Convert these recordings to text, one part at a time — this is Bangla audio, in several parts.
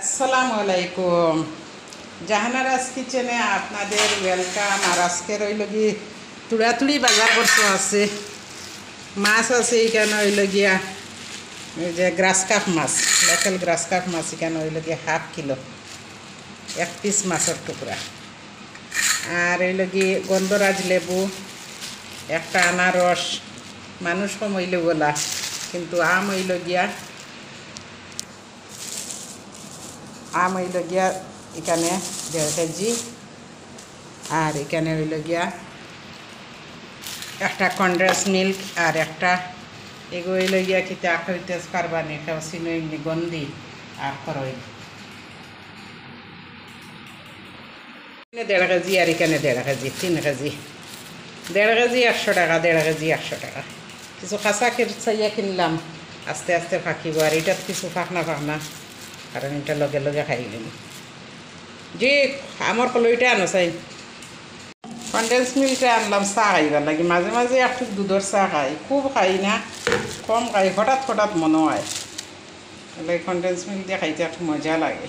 আসসালামু আলাইকুম। জাহানারাজ কিচেনে আপনাদের ওয়েলকাম। আর আজকে রইল গিয়ে তুড়াতুড়ি বাজার করতে আছে, মাছ আছে এখানে হইল গিয়া এই যে গ্রাস কাপ মাছ, লোকাল গ্রাস কাপ মাছ এখানে হইল গিয়ে হাফ কিলো, এক পিস মাছের টুকরা। আর হইল গিয়ে গন্ধরাজ লেবু, একটা আনারস, মানুষ কম হইল গোলা, কিন্তু আম হইল গিয়া এখানে 1.5 কেজি। আর এখানে হইল গিয়া একটা কন্ডেন্স মিল্ক, আর একটা এগো হইল গিয়া কিতে হইতে পারবানি কেউ চিনো এমনি গন্ধি আর করই 1.5 কেজি। আর এখানে 1.5 কেজি, 3 কেজি, 1.5 কেজি 100 টাকা, 1.5 কেজি 100 টাকা। কিছু কাঁচা চাইয়া কিনলাম, আস্তে আস্তে ফাঁকিব। আর এটার কিছু ফাঁকনা কারণ এটা লগে লগে খাই নিন। জি আমার কলইটা আনো চাই, কন্ডেন্স মিল্কটা আনলাম চা খাইবার লাগে। মাঝে মাঝে একটু দুধের চা খাই, খুব খাই না, কম খাই, হঠাৎ হঠাৎ মনে হয়। তাহলে কন্ডেন্স মিল্ক দিয়ে খাইতে একটু মজা লাগে।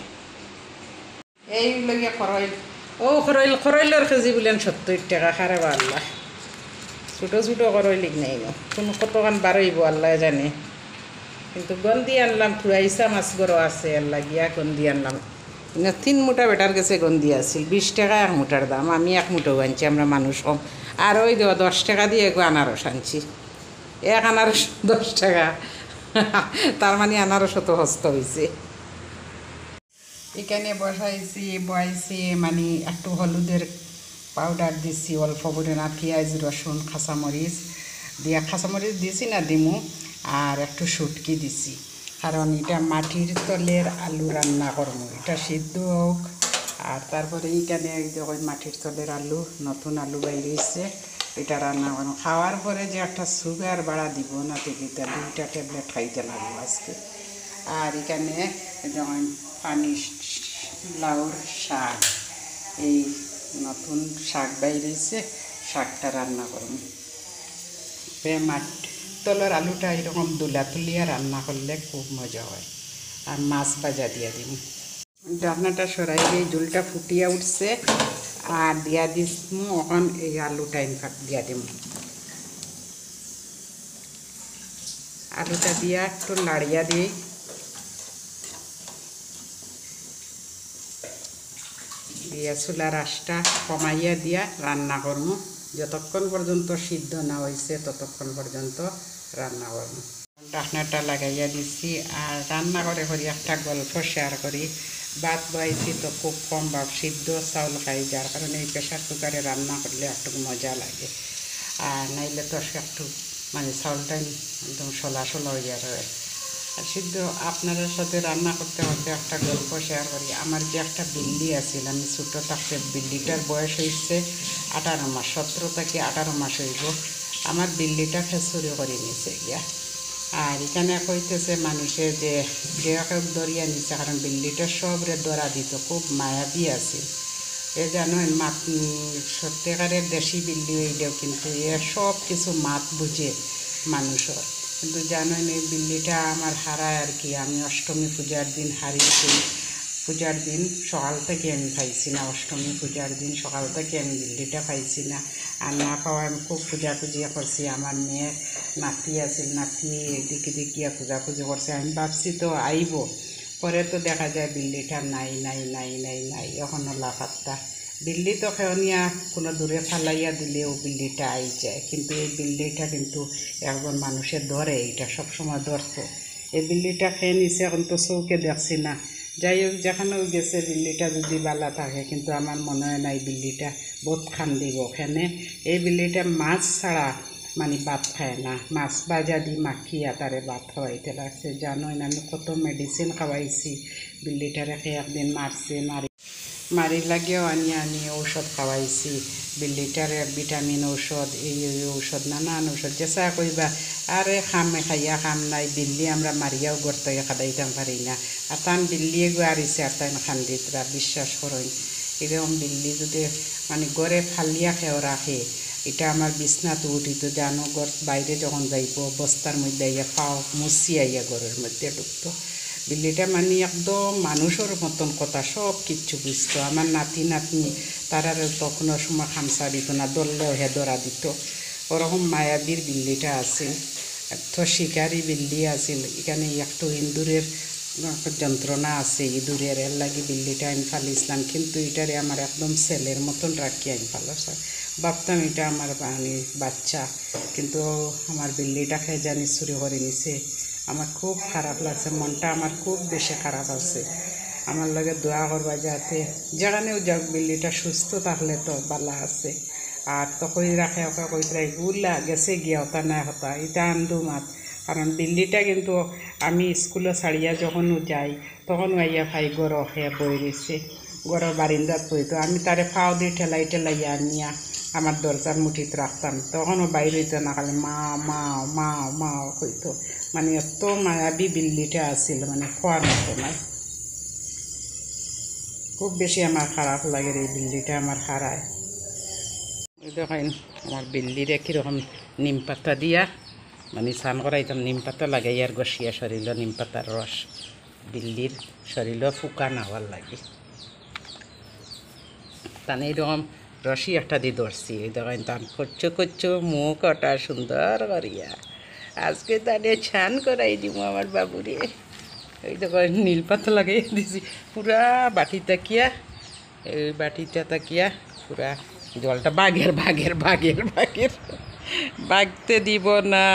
এই লগে খরইল, খরইলের কেজি বলেন 70 টাকা। খারে বা আল্লাহ, ছোটো ছোটো খরইলিক নেই না, কোনো কতখান বারইব আল্লাহ জানে। কিন্তু গন্দি আনলাম, থুয়াইসা মাছ গরো আছে আল্লাহ গিয়া গন্দি আনলাম। 3 মুঠা বেটার কাছে গন্দি আছিল, 20 টাকা 1 মুঠার দাম। আমি 1 মুঠাও আনছি, আমরা মানুষ কম। আর ওই 10 টাকা দিয়ে একটু আনারস আনছি, এক আনারস 10 টাকা। তার মানে আনারস তো হস্ত হয়েছে। এখানে বসাইছি মানে একটু হলুদের পাউডার দিছি অল্প করে, না পেঁয়াজ রসুন কাঁচামরিচ দিয়া, কাঁচামরিচ দিছি না দিমু, আর একটু শুটকি দিছি। কারণ এটা মাটির তলের আলু রান্না করবো, এটা সিদ্ধ হোক। আর তারপরে এইখানে যখন মাটির তলের আলু, নতুন আলু বাইরেছে, এটা রান্না করবো। খাওয়ার পরে যে একটা সুগার বাড়া দিব না, টিকিটা 2টা ট্যাবলেট খাইতে লাগবো আজকে। আর এখানে যেমন পানি লাউর শাক, এই নতুন শাক বাইরেছে, শাকটা রান্না করবো। মাটির তলের আলুটা এরকম দুলা তুলিয়া রান্না করলে খুব মজা হয়। আর মাছ ভাজা দিয়া দিব। ডাকনাটা সরাই দিয়ে জলটা ফুটিয়া উঠছে, আর দিয়া দিমু এখন এই আলুটা দিয়া দিব। আলুটা দিয়া একটু লাড়িয়া দিই, দিয়া চুলার আঁচটা কমাইয়া দিয়া রান্না করবো। যতক্ষণ পর্যন্ত সিদ্ধ না হয়েছে ততক্ষণ পর্যন্ত রান্না করবো। ঢাকনাটা লাগাইয়া দিচ্ছি। আর রান্না করে একটা গল্প শেয়ার করি। ভাত বয়াইছি তো খুব কম ভাব, সিদ্ধ চাউল খাই, যার কারণে এই প্রেশার কুকারে রান্না করলে একটু মজা লাগে। আর নাইলে তো একটু মানে চাউলটা একদম সলা হয়ে যায়। আর সিদ্ধ আপনাদের সাথে রান্না করতে করতে একটা গল্প শেয়ার করি। আমার যে একটা বিল্লি আছিল, আমি ছোটো থাকতে, বিল্লিটার বয়স হয়েছে 18 মাস, 17 থেকে 18 মাস হইব। আমার বিল্লিটা খেচুরি করে নিয়েছে গিয়া। আর এখানে কইতেছে মানুষে যে দরিয়া নিচ্ছে, কারণ বিল্লিটা সবরে দরা দিত, খুব মায়াবী আছে। এ জানেন সত্যিকারের দেশি বিল্লি হইলেও কিন্তু এ সব কিছু মাত বুঝে মানুষের। কিন্তু জানেন এই বিল্লিটা আমার হারায় আর কি। আমি অষ্টমী পূজার দিন হারিয়েছি। পূজার দিন সকাল থেকে আমি পাইছি না, অষ্টমী পূজার দিন সকাল থেকে আমি বিল্লিটা পাইছি না। আর না পাওয়া আমি খুব খুঁজাখুঁজি করছি। আমার মেয়ের নাতি আছিল, নাতি এদিকে দেখিয়া খুঁজাখুঁজি করছে। আমি ভাবছি তো আইব, পরে তো দেখা যায় বিল্লিটা নাই নাই নাই নাই নাই, এখনও লাফাত্তা। বিল্লি তো খেয়নিয়া কোনো দূরে ফালাইয়া দিলেও বিল্লিটা আই যায়, কিন্তু এই বিল্লিটা কিন্তু একজন মানুষের ধরে, এটা সবসময় ধরতো। এই বিল্লিটা খেয়ে নিছে, এখন তো চৌকে দেখছি না। যাই হোক, যেখানেও গেছে বিল্লিটা যদি বালা থাকে, কিন্তু আমার মনে হয় না এই বিল্লিটা বহুত খান দিব ওখানে। এই বিল্লিটা মাছ ছাড়া মানে ভাত খায় না, মাছ ভাজা দি মাখিয়া তারে ভাত খাওয়াইতে লাগছে। জানোই না আমি কত মেডিসিন খাওয়াইছি বিল্লিটারে, খেয়ে একদিন মারি লাগেও আনি ঔষধ খাওয়াইছি বিল্লিটারে, ভিটামিন ঔষধ, এই ঔষধ, নানান ঔষধ যেসা কইবা। আরে খাইয়া খাম নাই, বিল্লি আমরা মারিয়াও গড়তে খাদাইতাম পারি না। আর তান বিল্লিয়ে গো আরিছে, আর তাই খান্দিতরা বিশ্বাস করেন। এরকম বিল্লি যদি মানে গড়ে ফালিয়া খেয়েও রাখে, এটা আমার বিছনাতে উঠিত, জানো ঘর বাইরে যখন যাইব বস্তার মধ্যে আইয়া পাও মুছি আইয়া ঘরের মধ্যে ঢুকতো। বিল্লিটা মানে একদম মানুষের মতন কথা সব কিচ্ছু বুঝতো। আমার নাতি নাতনি তারা তখনও সময় খামসা দিত না, দললেও হে ধরা দিত। ওরকম মায়াবীর বিল্লিটা আছিল, তো শিকারি বিল্লি আছিল। এখানে একটু ইন্দুরের যন্ত্রণা আছে, ইঁদুরের এর লাগি বিল্লিটা আমি ফালিছিলাম, কিন্তু এটারে আমার একদম ছেলের মতন রাখি আমি ফালাছি। ভাবতাম এটা আমার মানে বাচ্চা, কিন্তু আমার বিল্লিটাকে জানি চুরি করে নিছে। আমার খুব খারাপ লাগছে, মনটা আমার খুব বেশি খারাপ আছে। আমার লগে দোয়া করবা যাতে যেখানেও যাক বিল্লিটা সুস্থ থাকলে তো বালা আছে। আর তো কই রাখে ওকে কইতে গুলা গেছে গিয়া হতা না হতা এটা আন্দু মাত। কারণ বিল্লিটা কিন্তু আমি স্কুলে ছাড়িয়া যখন যাই তখন আইয়া ভাই গড় খেয়ে বই রয়েছে, গড় বারিন্দাত বইতো। আমি তারে ফাও দিয়ে ঠেলাই ঠেলাইয়া আনিয়া আমার দরজার মুঠিতে রাখতাম, তখনও বাইর হইতো না, খালি মা মা মা মা হইতো। মানে এত মায়াবী বিল্লিটা আছিল, মানে খোয়ার মতো নাই। খুব বেশি আমার খারাপ লাগে এই বিল্লিটা আমার হারায়। ওই দেখেন আমার বিল্লিরে কীরকম নিম পাতা দিয়া মানে স্নান করাইতাম, নিম পাতা লাগাই আর গসিয়া শরীর নিম পাতার রস বিল্লির শরীর ফুকা না হওয়ার লাগে। তানে এইরকম রসি একটা দিয়ে ধরছি, এই দেখেন তান করছো করছো মুখ ওটা সুন্দর করিয়া আজকে তানে ছান করাই দিব আমার বাবুরে। এই দেখো নীল পাতা লাগাই দিছি পুরা বাটি তাকিয়া, এই বাটিটা তাকিয়া পুরা জলটা বাঘের বাঘের বাঘের বাঘের বাগতে দিব না।